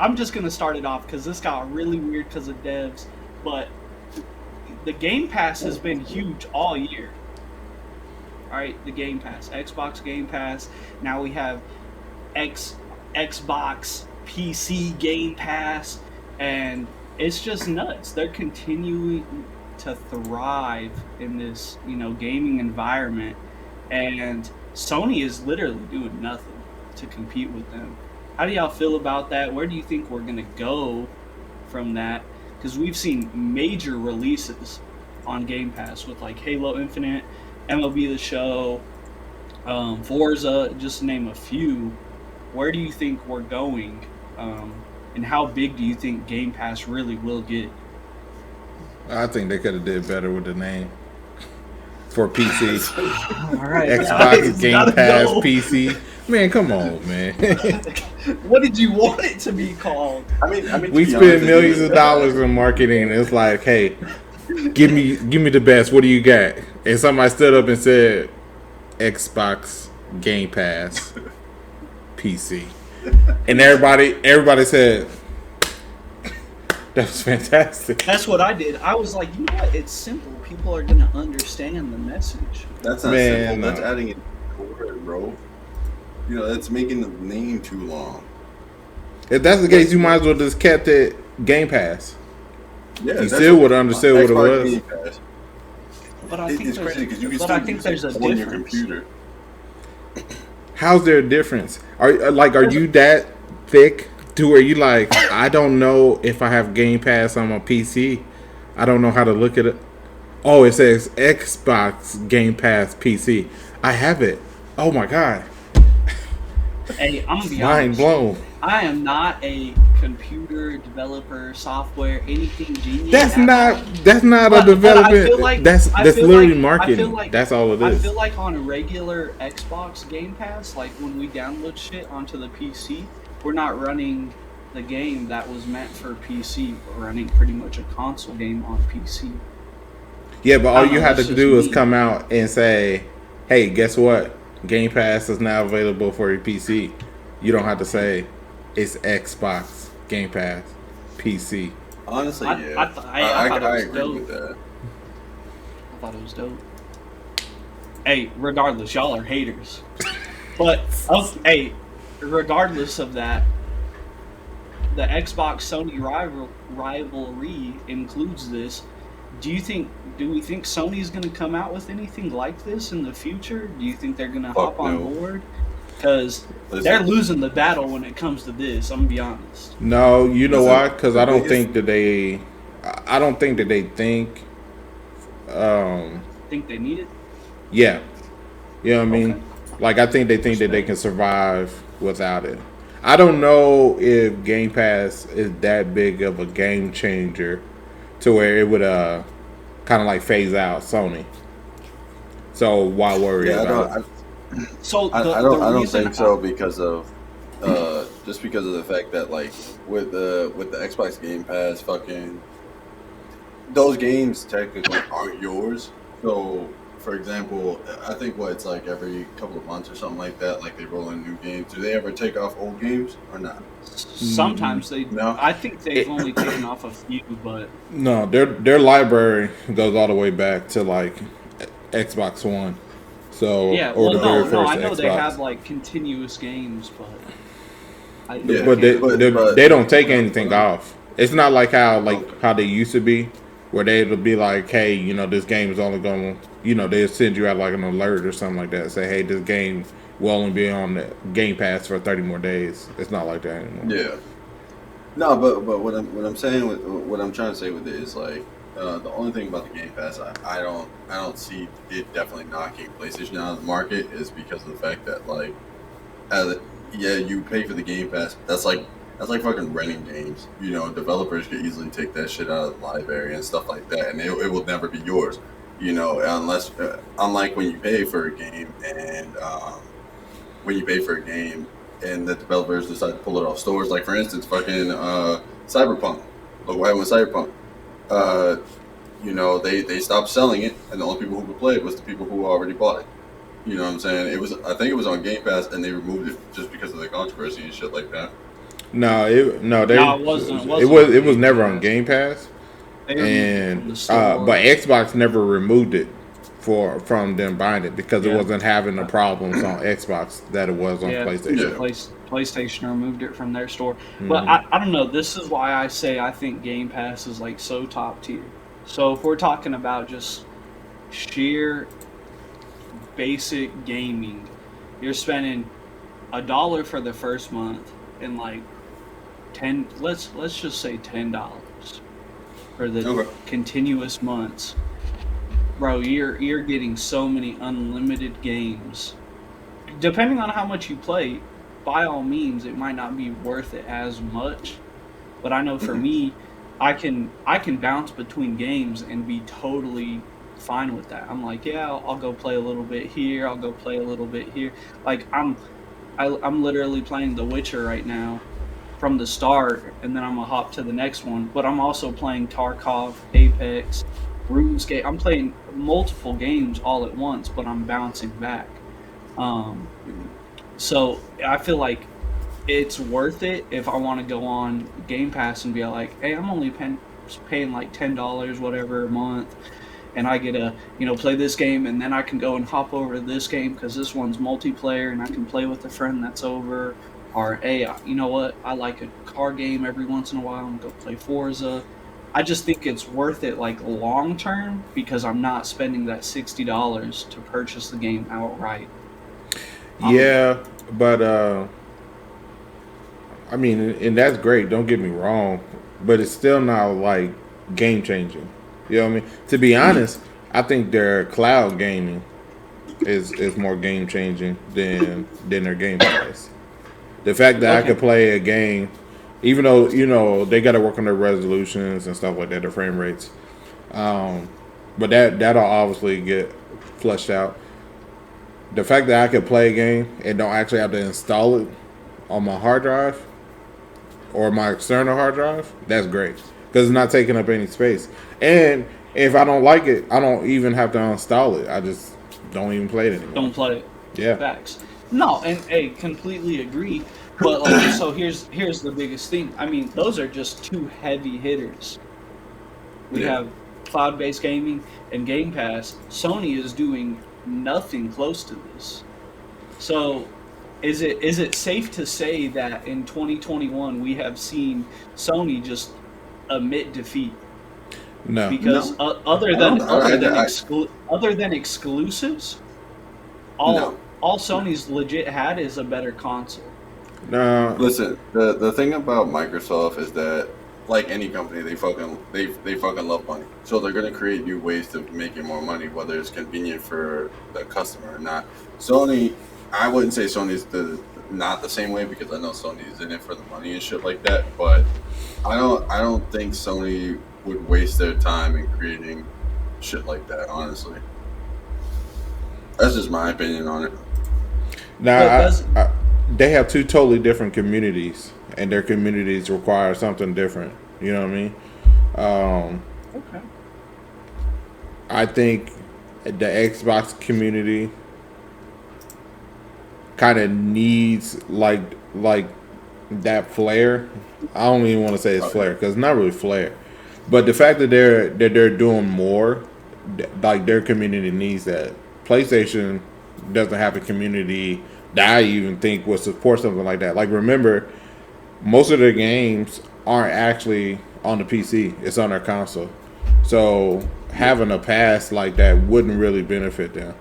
I'm just gonna start it off because this got really weird because of devs. But the Game Pass has been huge all year. All right, the Game Pass, Xbox Game Pass. Now we have X Xbox PC Game Pass, and it's just nuts. They're continuing to thrive in this, gaming environment, and Sony is literally doing nothing to compete with them. How do y'all feel about that? Where do you think we're gonna go from that? Because we've seen major releases on Game Pass with like Halo Infinite, MLB The Show, Forza, just to name a few. Where do you think we're going, and how big do you think Game Pass really will get? I think they could have did better with the name for PC. All right, Xbox guys, Game gotta Pass go. PC. Man, come on, man. What did you want it to be called? To We be spend honest, millions of dollars in marketing, and it's like, hey, give me the best. What do you got? And somebody stood up and said, Xbox Game Pass PC, and everybody said that was fantastic. That's what I did. I was like, you know what? It's simple. People are gonna understand the message. That's not Man, simple. That's no. adding it to the word, bro. That's making the name too long. If that's the case, you might as well just kept it Game Pass. Yeah, You that's still would have understood what it Xbox was. Game Pass. But I think It's crazy because you can but still I think use there's a it on your difference. computer. How's there a difference? Are you that thick to where you like? I don't know if I have Game Pass on my PC. I don't know how to look at it. Oh, it says Xbox Game Pass PC. I have it. Oh my god, Hey, I'm gonna be mind honest. blown. I am not a computer developer, software, anything genius. That's at not all. a But I development. feel like That's I feel literally like I marketing. feel like That's all it I is. feel like on a regular Xbox Game Pass, like when we download shit onto the PC, we're not running the game that was meant for PC. We're running pretty much a console game on PC. Yeah, but I all don't you know. have That's to just do is me. come out and say, "Hey, guess what? Game Pass is now available for your PC." You don't have to say it's Xbox Game Pass PC. Honestly, I yeah. I, th- I thought it I was agree dope. with that. I thought it was dope. Hey, regardless, y'all are haters. But hey, regardless of that, the Xbox Sony rivalry includes this. Do we think Sony's going to come out with anything like this in the future? Do you think they're going to Fuck hop on no. board? Because Listen. they're losing the battle when it comes to this. I'm gonna be honest. No, you know Listen, why? Because the I don't biggest- think that they. I don't think that they think. Think they need it? Yeah, you know what I mean. Okay. Like I think they think that they can survive without it. I don't know if Game Pass is that big of a game changer to where it would kind of like phase out Sony. So why worry Yeah, about it? So I the don't reason think so because of just because of the fact that like with the Xbox Game Pass, fucking those games technically aren't yours. So, for example, I think it's like every couple of months or something like that. Like they roll in new games. Do they ever take off old games or not? sometimes they. No. I think they've only taken off a few, but No, their library goes all the way back to like Xbox One. So yeah. or Well, the very no, first I know Xbox. they have like continuous games, but Yeah, But but- they don't take anything off. It's not like how Okay. how they used to be, where they'll be like, hey, this game is only going, they'll send you out like an alert or something like that. Say, hey, this game will only be on the Game Pass for 30 more days. It's not like that anymore. Yeah. No, but what I'm saying with what I'm trying to say with it is like the only thing about the Game Pass I don't see it definitely knocking PlayStation out of the market is because of the fact that like yeah, you pay for the Game Pass. That's like fucking renting games. Developers could easily take that shit out of the library and stuff like that, and it will never be yours. Unless unlike when you pay for a game and the developers decide to pull it off stores. Like for instance, fucking Cyberpunk. Look what happened with Cyberpunk. They stopped selling it, and the only people who could play it was the people who already bought it. You know what I'm saying? I think it was on Game Pass, and they removed it just because of the controversy and shit like that. No, it wasn't. It was never on Game Pass, They removed it from and the store. but Xbox never removed it from them buying it because it Yeah. wasn't having the problems on Xbox that it was on Yeah, PlayStation. PlayStation removed it from their store. But Mhm. I don't know. This is why I say I think Game Pass is like so top tier. So if we're talking about just sheer basic gaming, you're spending $1 for the first month and like 10. Let's just say $10 for the Okay. continuous months. Bro, you're getting so many unlimited games. Depending on how much you play, by all means, it might not be worth it as much. But I know for me, I can bounce between games and be totally fine with that. I'm like, yeah, I'll go play a little bit here. I'll go play a little bit here. Like I'm literally playing The Witcher right now from the start, and then I'm gonna hop to the next one. But I'm also playing Tarkov, Apex, RuneScape. I'm playing multiple games all at once, but I'm bouncing back. Um, so I feel like it's worth it if I want to go on Game Pass and be like, hey, I'm only paying like $10, whatever, a month, and I get to play this game, and then I can go and hop over to this game because this one's multiplayer, and I can play with a friend that's over. Or hey, you know what? I like a car game every once in a while. I'm gonna go play Forza. I just think it's worth it like long term because I'm not spending that $60 to purchase the game outright. Yeah, but I mean, and that's great. Don't get me wrong, but it's still not like game changing. You know what I mean? To be honest, I think their cloud gaming is more game changing than their Game Pass. The fact that I Okay. could play a game, even though they got to work on their resolutions and stuff like that, their frame rates. But that'll obviously get flushed out. The fact that I could play a game and don't actually have to install it on my hard drive or my external hard drive, that's great because it's not taking up any space. And if I don't like it, I don't even have to install it. I just don't even play it anymore. Don't play it. Yeah. Facts. No, and hey, completely agree. But like, so here's the biggest thing. I mean, those are just two heavy hitters. We Yeah. have cloud-based gaming and Game Pass. Sony is doing nothing close to this. So, is it safe to say that in 2021 we have seen Sony just admit defeat? No. Because No. other I than don't- other than exclusives, all No. all Sony's legit had is a better console. No. Listen, the thing about Microsoft is that, like any company, they fucking love money. So they're gonna create new ways to make it more money, whether it's convenient for the customer or not. Sony, I wouldn't say Sony's not the same way because I know Sony's in it for the money and shit like that. But I don't think Sony would waste their time in creating shit like that. Honestly, that's just my opinion on it. Now, But they have two totally different communities, and their communities require something different. You know what I mean? Okay. I think the Xbox community kind of needs like that flair. I don't even want to say it's flair because it's not really flair, but the fact that they're doing more, like their community needs that. PlayStation doesn't have a community that I even think would support something like that. Like remember, most of their games aren't actually on the PC; it's on their console. So having a pass like that wouldn't really benefit them.